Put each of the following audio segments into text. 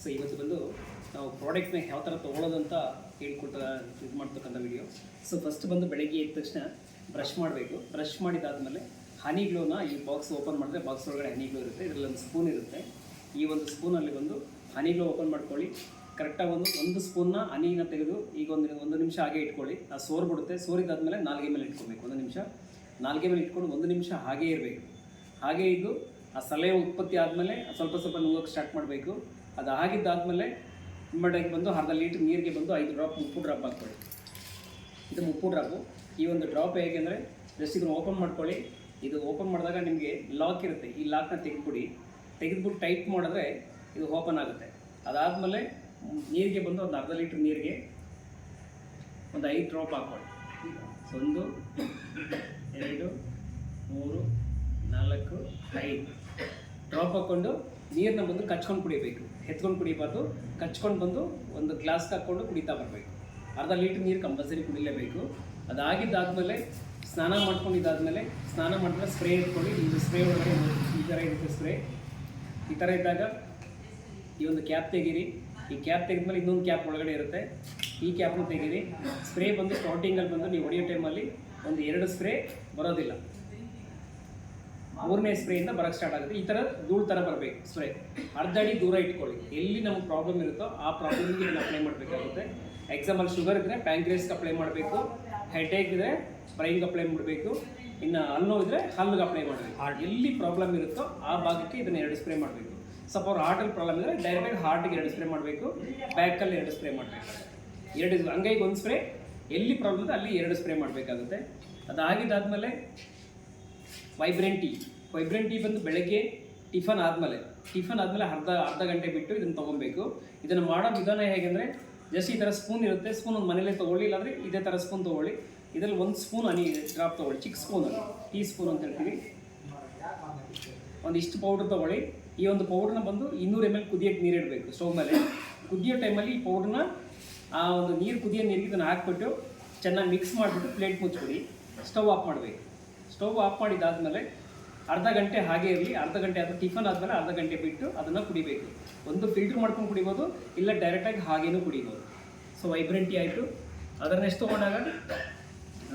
So ಇವತ್ತು ಬಂದು ನಾವು ಪ್ರಾಡಕ್ಟ್ನ ಯಾವ ಥರ ತೊಗೊಳ್ಳೋದು ಅಂತ ಹೇಳ್ಕೊಡ್ತಾ ಇದು ಮಾಡ್ತಕ್ಕಂಥ ವಿಡಿಯೋ. ಸೊ ಫಸ್ಟ್ ಬಂದು ಬೆಳಗ್ಗೆ ಎದ್ದ ತಕ್ಷಣ ಬ್ರಷ್ ಮಾಡಬೇಕು. ಬ್ರಷ್ ಮಾಡಿದಾದಮೇಲೆ ಹನಿ ಗ್ಲೋನ ಈ ಬಾಕ್ಸ್ ಓಪನ್ ಮಾಡಿದ್ರೆ ಬಾಕ್ಸ್ ಒಳಗಡೆ ಹನಿ ಗ್ಲೋ ಇರುತ್ತೆ. ಇದರಲ್ಲಿ ಒಂದು ಸ್ಪೂನ್ ಇರುತ್ತೆ. ಈ ಒಂದು ಸ್ಪೂನಲ್ಲಿ ಬಂದು ಹನಿ ಗ್ಲೋ ಓಪನ್ ಮಾಡ್ಕೊಳ್ಳಿ. ಕರೆಕ್ಟಾಗಿ ಒಂದು ಸ್ಪೂನ್ನ ಹನಿನ ತೆಗೆದು ಈಗ ಒಂದು ನಿಮಿಷ ಹಾಗೆ ಇಟ್ಕೊಳ್ಳಿ. ಆ ಸೋರ್ಬಿಡುತ್ತೆ. ಸೋರಿದಾದ್ಮೇಲೆ ನಾಲ್ಗೆ ಮೇಲೆ ಇಟ್ಕೊಬೇಕು. ಒಂದು ನಿಮಿಷ ನಾಲ್ಗೆ ಮೇಲೆ ಇಟ್ಕೊಂಡು ಒಂದು ನಿಮಿಷ ಹಾಗೇ ಇರಬೇಕು. ಹಾಗೇ ಇದ್ದು ಆ ಸಲಹೆ ಉತ್ಪತ್ತಿ ಆದಮೇಲೆ ಸ್ವಲ್ಪ ನುಂಗೋಕ್ಕೆ ಸ್ಟಾರ್ಟ್ ಮಾಡಬೇಕು. ಅದು ಆಗಿದ್ದಾದಮೇಲೆ ನಿಮ್ಮಡೆಗೆ ಬಂದು ಅರ್ಧ ಲೀಟ್ರ್ ನೀರಿಗೆ ಬಂದು 5 ಡ್ರಾಪ್ ಉಪ್ಪು ಡ್ರಾಪ್ ಹಾಕ್ಕೊಳ್ಳಿ. ಇದು ಉಪ್ಪು ಡ್ರಾಪು. ಈ ಒಂದು ಡ್ರಾಪ್ ಹೇಗೆಂದರೆ ಜಸ್ಟ್ ಇದನ್ನು ಓಪನ್ ಮಾಡ್ಕೊಳ್ಳಿ. ಇದು ಓಪನ್ ಮಾಡಿದಾಗ ನಿಮಗೆ ಲಾಕ್ ಇರುತ್ತೆ. ಈ ಲಾಕ್ನ ತೆಗೆದ್ಬಿಟ್ಟು ಟೈಟ್ ಮಾಡಿದ್ರೆ ಇದು ಓಪನ್ ಆಗುತ್ತೆ. ಅದಾದಮೇಲೆ ನೀರಿಗೆ ಬಂದು ಒಂದು ಅರ್ಧ ಲೀಟ್ರ್ ನೀರಿಗೆ ಒಂದು 5 ಡ್ರಾಪ್ ಹಾಕ್ಕೊಳ್ಳಿ. 1 2 3 4 5 ಡ್ರಾಪ್ ಹಾಕ್ಕೊಂಡು ನೀರನ್ನ ಬಂದು ಕಚ್ಕೊಂಡು ಕುಡಿಬೇಕು. ಎತ್ಕೊಂಡು ಕುಡಿಬಾರ್ದು. ಕಚ್ಕೊಂಡು ಬಂದು ಒಂದು ಗ್ಲಾಸ್ಗೆ ಹಾಕ್ಕೊಂಡು ಕುಡಿತಾ ಬರಬೇಕು. ಅರ್ಧ ಲೀಟ್ರ್ ನೀರು ಕಂಪಲ್ಸರಿ ಕುಡಿಲೇಬೇಕು. ಅದಾಗಿದ್ದಾದಮೇಲೆ ಸ್ನಾನ ಮಾಡ್ಕೊಂಡಿದ್ದಾದಮೇಲೆ ಸ್ನಾನ ಮಾಡಿದ್ರೆ ಸ್ಪ್ರೇ ಇಟ್ಕೊಳ್ಳಿ. ಇದು ಸ್ಪ್ರೇ ಒಳಗಡೆ ಈ ಥರ ಇರುತ್ತೆ ಸ್ಪ್ರೇ. ಈ ಥರ ಇದ್ದಾಗ ಈ ಒಂದು ಕ್ಯಾಪ್ ತೆಗೀರಿ. ಈ ಕ್ಯಾಪ್ ತೆಗೆದ್ಮೇಲೆ ಇನ್ನೊಂದು ಕ್ಯಾಪ್ ಒಳಗಡೆ ಇರುತ್ತೆ. ಈ ಕ್ಯಾಪ್ನ ತೆಗೀರಿ. ಸ್ಪ್ರೇ ಬಂದು ಸ್ಟಾರ್ಟಿಂಗಲ್ಲಿ ಬಂದು ನೀವು ಹೊಡೆಯೋ ಟೈಮಲ್ಲಿ ಒಂದು 2 ಸ್ಪ್ರೇ ಬರೋದಿಲ್ಲ. 3ನೇ ಸ್ಪ್ರೇಯಿಂದ ಬರೋಕ್ಕೆ ಸ್ಟಾರ್ಟ್ ಆಗುತ್ತೆ. ಈ ಥರ ಧೂಳು ಥರ ಬರಬೇಕು ಸ್ಪ್ರೇ. ಅರ್ಧ ಅಡಿ ದೂರ ಇಟ್ಕೊಳ್ಳಿ. ಎಲ್ಲಿ ನಮಗೆ ಪ್ರಾಬ್ಲಮ್ ಇರುತ್ತೋ ಆ ಪ್ರಾಬ್ಲಮ್ಗೆ ಇದನ್ನು ಅಪ್ಲೈ ಮಾಡಬೇಕಾಗುತ್ತೆ. ಎಕ್ಸಾಂಪಲ್ ಶುಗರ್ ಇದ್ದರೆ ಪ್ಯಾಂಕ್ರೇಸ್ಗೆ ಅಪ್ಲೈ ಮಾಡಬೇಕು. ಹೆಡ್ಏಕ್ ಇದ್ದರೆ ಬ್ರೈನ್ಗೆ ಅಪ್ಲೈ ಮಾಡಬೇಕು. ಇನ್ನು ಹಲ್ಲು ಇದ್ದರೆ ಹಲ್ಲಿಗೆ ಅಪ್ಲೈ ಮಾಡಬೇಕು. ಎಲ್ಲಿ ಪ್ರಾಬ್ಲಮ್ ಇರುತ್ತೋ ಆ ಭಾಗಕ್ಕೆ ಇದನ್ನು 2 ಸ್ಪ್ರೇ ಮಾಡಬೇಕು. ಸಪೋಸ್ ಹಾರ್ಟಲ್ಲಿ ಪ್ರಾಬ್ಲಮ್ ಇದ್ದರೆ ಡೈರೆಕ್ಟಾಗಿ ಹಾರ್ಟಿಗೆ 2 ಸ್ಪ್ರೇ ಮಾಡಬೇಕು. ಬ್ಯಾಕಲ್ಲಿ 2 ಸ್ಪ್ರೇ ಮಾಡಬೇಕು. 2 ಅಂಗೈಗೆ 1 ಸ್ಪ್ರೇ. ಎಲ್ಲಿ ಪ್ರಾಬ್ಲಮ್ ಇದೆ ಅಲ್ಲಿ 2 ಸ್ಪ್ರೇ ಮಾಡಬೇಕಾಗುತ್ತೆ. ಅದಾಗಿದ್ದಾದಮೇಲೆ ವೈಬ್ರೆಂಟ್ ಟೀ ಬಂದು ಬೆಳಗ್ಗೆ ಟಿಫನ್ ಆದಮೇಲೆ ಅರ್ಧ ಗಂಟೆ ಬಿಟ್ಟು ಇದನ್ನು ತೊಗೊಬೇಕು. ಇದನ್ನು ಮಾಡೋ ವಿಧಾನ ಹೇಗೆಂದರೆ ಜಸ್ಟ್ ಈ ಥರ ಸ್ಪೂನ್ ಇರುತ್ತೆ. ಸ್ಪೂನ್ ಒಂದು ಮನೇಲೇ ತೊಗೊಳ್ಳಿ, ಇಲ್ಲಾಂದರೆ ಇದೇ ಥರ ಸ್ಪೂನ್ ತೊಗೊಳ್ಳಿ. ಇದರಲ್ಲಿ 1 ಸ್ಪೂನ್ ಹನಿ ಡ್ರಾಪ್ ತೊಗೊಳ್ಳಿ. ಚಿಕ್ಕ ಸ್ಪೂನಲ್ಲಿ ಟೀ ಸ್ಪೂನ್ ಅಂತ ಹೇಳ್ತೀವಿ. ಒಂದಿಷ್ಟು ಪೌಡ್ರ್ ತೊಗೊಳ್ಳಿ. ಈ ಒಂದು ಪೌಡ್ರನ್ನ ಬಂದು 200 ml ಕುದಿಯೋಕ್ಕೆ ನೀರು ಇಡಬೇಕು ಸ್ಟವ್ ಮೇಲೆ. ಕುದಿಯೋ ಟೈಮಲ್ಲಿ ಈ ಪೌಡ್ರನ್ನ ಆ ಒಂದು ಕುದಿಯೋ ನೀರಿಗೆ ಇದನ್ನು ಹಾಕ್ಬಿಟ್ಟು ಚೆನ್ನಾಗಿ ಮಿಕ್ಸ್ ಮಾಡಿಬಿಟ್ಟು ಪ್ಲೇಟ್ ಮುಚ್ಚಿಬಿಡಿ. ಸ್ಟವ್ ಆಫ್ ಮಾಡಬೇಕು. ಸ್ಟವ್ ಆಫ್ ಮಾಡಿದಾದಮೇಲೆ ಅರ್ಧ ಗಂಟೆ ಹಾಗೆ ಇರಲಿ. ಅರ್ಧ ಗಂಟೆ ಅದು ಟಿಫನ್ ಆದಮೇಲೆ ಅರ್ಧ ಗಂಟೆ ಬಿಟ್ಟು ಅದನ್ನು ಕುಡಿಬೇಕು. ಒಂದು ಫಿಲ್ಟ್ರ್ ಮಾಡ್ಕೊಂಡು ಕುಡಿಬೋದು, ಇಲ್ಲ ಡೈರೆಕ್ಟಾಗಿ ಹಾಗೇನೂ ಕುಡಿಬೋದು. ಸೊ ವೈಬ್ರೆಂಟ್ ಟೀ ಆಯಿತು. ಅದರ ನೆಕ್ಸ್ಟ್ ತೊಗೊಂಡಾಗ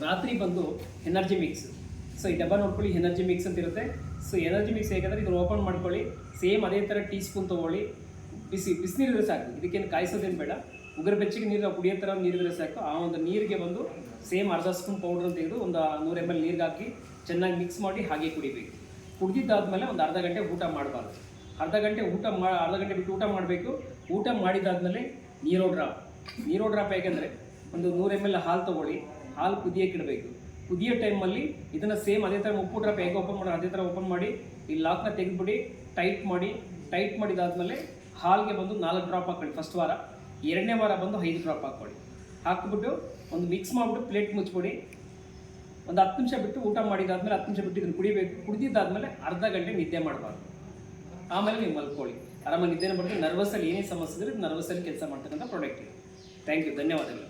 ರಾತ್ರಿ ಬಂದು ಎನರ್ಜಿ ಮಿಕ್ಸ್. ಸೊ ಈ ಡಬ್ಬ ನೋಡ್ಕೊಳ್ಳಿ, ಎನರ್ಜಿ ಮಿಕ್ಸ್ ಅಂತ ಇರುತ್ತೆ. ಸೊ ಎನರ್ಜಿ ಮಿಕ್ಸ್ ಹೇಗೆಂದರೆ ಇದನ್ನು ಓಪನ್ ಮಾಡ್ಕೊಳ್ಳಿ. ಸೇಮ್ ಅದೇ ಥರ ಟೀ ಸ್ಪೂನ್ ತೊಗೊಳ್ಳಿ. ಬಿಸಿನೀರಿದ್ರೆ ಸಾಕು. ಇದಕ್ಕೇನು ಕಾಯಿಸೋದೇನು ಬೇಡ. ಉಗುರು ಬೆಚ್ಚಗೆ ನೀರು ಕುಡಿಯೋ ಥರ ನೀರಿದ್ರೆ ಸಾಕು. ಆ ಒಂದು ನೀರಿಗೆ ಬಂದು ಸೇಮ್ ಅರ್ಧ ಸ್ಪೂನ್ ಪೌಡ್ರ್ ತೆಗೆದು ಒಂದು 100 ml ನೀರಿಗೆ ಹಾಕಿ ಚೆನ್ನಾಗಿ ಮಿಕ್ಸ್ ಮಾಡಿ ಹಾಗೆ ಕುಡಿಬೇಕು. ಕುಡಿದಿದ್ದಾದಮೇಲೆ ಒಂದು ಅರ್ಧ ಗಂಟೆ ಊಟ ಮಾಡಬಾರ್ದು. ಅರ್ಧ ಗಂಟೆ ಬಿಟ್ಟು ಊಟ ಮಾಡಬೇಕು. ಊಟ ಮಾಡಿದಾದಮೇಲೆ ನೀರೋ ಡ್ರಾಪ್ ಹೇಗೆಂದರೆ ಒಂದು 100 ml ಹಾಲು ತೊಗೊಳ್ಳಿ. ಹಾಲು ಕುದಿಯೋಕೆ ಇಡಬೇಕು. ಕುದಿಯೋ ಟೈಮಲ್ಲಿ ಇದನ್ನು ಸೇಮ್ ಅದೇ ಥರ ಉಪ್ಪು ಡ್ರಾಪ್ ಹೇಗೆ ಓಪನ್ ಮಾಡೋದು ಅದೇ ಥರ ಓಪನ್ ಮಾಡಿ ಈ ಲಾಕ್ನ ತೆಗೆದುಬಿಡಿ. ಟೈಟ್ ಮಾಡಿದಾದಮೇಲೆ ಹಾಲಿಗೆ ಬಂದು 4 ಡ್ರಾಪ್ ಹಾಕ್ಕೊಳ್ಳಿ ಫಸ್ಟ್ ವಾರ. 2ನೇ ವಾರ ಬಂದು 5 ಡ್ರಾಪ್ ಹಾಕ್ಬಿಟ್ಟು ಒಂದು ಮಿಕ್ಸ್ ಮಾಡಿಬಿಟ್ಟು ಪ್ಲೇಟ್ ಮುಚ್ಚಿಬಿಡಿ. ಒಂದು 10 ನಿಮಿಷ ಬಿಟ್ಟು ಊಟ ಮಾಡಿದಾದ್ಮೇಲೆ 10 ನಿಮಿಷ ಬಿಟ್ಟು ಇದನ್ನು ಕುಡಿಬೇಕು. ಕುಡಿದಿದ್ದಾದಮೇಲೆ ಅರ್ಧ ಗಂಟೆ ನಿದ್ದೆ ಮಾಡಬಾರ್ದು. ಆಮೇಲೆ ನೀವು ಮಲ್ಕೊಳ್ಳಿ. ಆರಾಮಾಗಿ ನಿದ್ದೆನೇ ಬರ್ತದೆ. ನರ್ವಸಲ್ಲಿ ಏನೇ ಸಮಸ್ಯೆ ಇದ್ದರೆ ನರ್ವಸಲ್ಲಿ ಕೆಲಸ ಮಾಡ್ತಕ್ಕಂಥ ಪ್ರಾಡಕ್ಟ್ ಇದೆ. Thank you. ಧನ್ಯವಾದಗಳು.